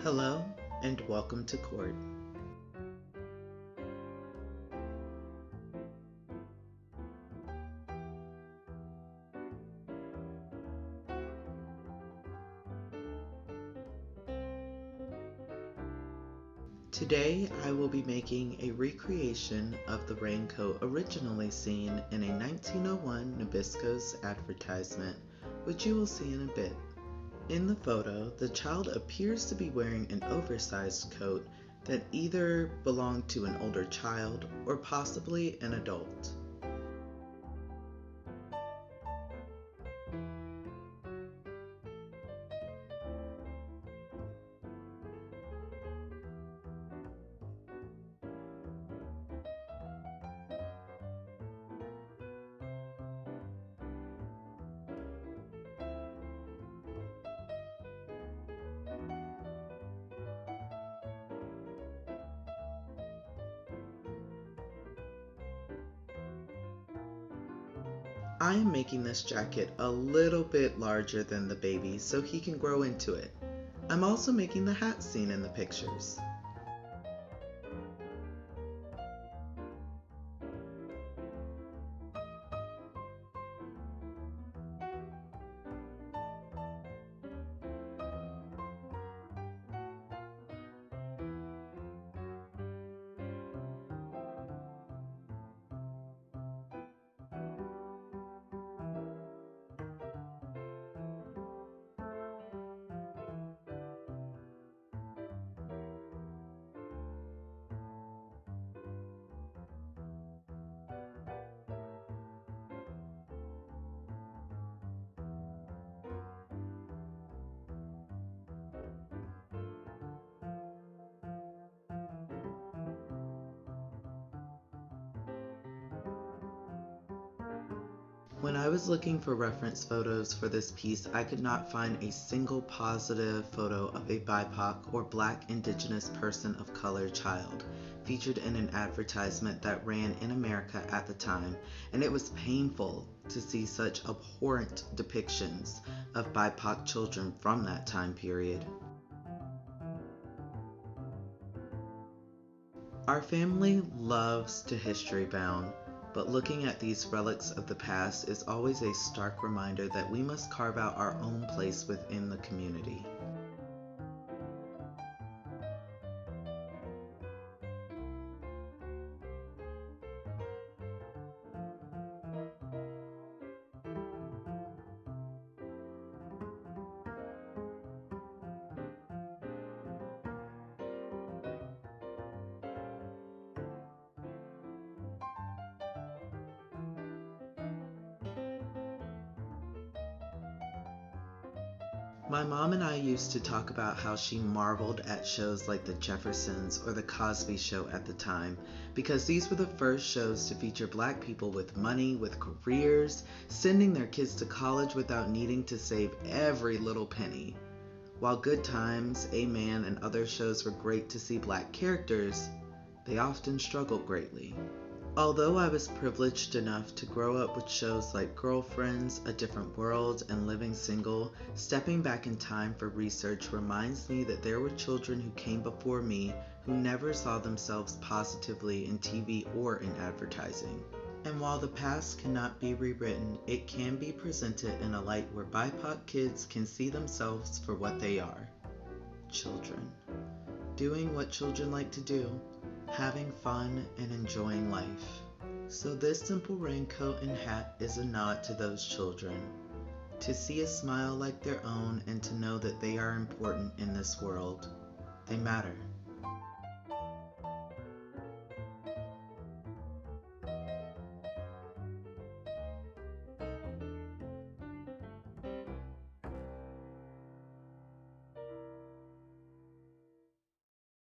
Hello and welcome to court. Today I will be making a recreation of the raincoat originally seen in a 1901 Nabisco's advertisement, which you will see in a bit. In the photo, the child appears to be wearing an oversized coat that either belonged to an older child or possibly an adult. I am making this jacket a little bit larger than the baby so he can grow into it. I'm also making the hat seen in the pictures. When I was looking for reference photos for this piece, I could not find a single positive photo of a BIPOC or Black Indigenous person of color child featured in an advertisement that ran in America at the time, and it was painful to see such abhorrent depictions of BIPOC children from that time period. Our family loves to history bound, but looking at these relics of the past is always a stark reminder that we must carve out our own place within the community. My mom and I used to talk about how she marveled at shows like The Jeffersons or The Cosby Show at the time, because these were the first shows to feature Black people with money, with careers, sending their kids to college without needing to save every little penny. While Good Times, A-Man, and other shows were great to see Black characters, they often struggled greatly. Although I was privileged enough to grow up with shows like Girlfriends, A Different World, and Living Single, stepping back in time for research reminds me that there were children who came before me who never saw themselves positively in TV or in advertising. And while the past cannot be rewritten, it can be presented in a light where BIPOC kids can see themselves for what they are: children. Doing what children like to do, having fun and enjoying life. So this simple raincoat and hat is a nod to those children, to see a smile like their own and to know that they are important in this world. They matter.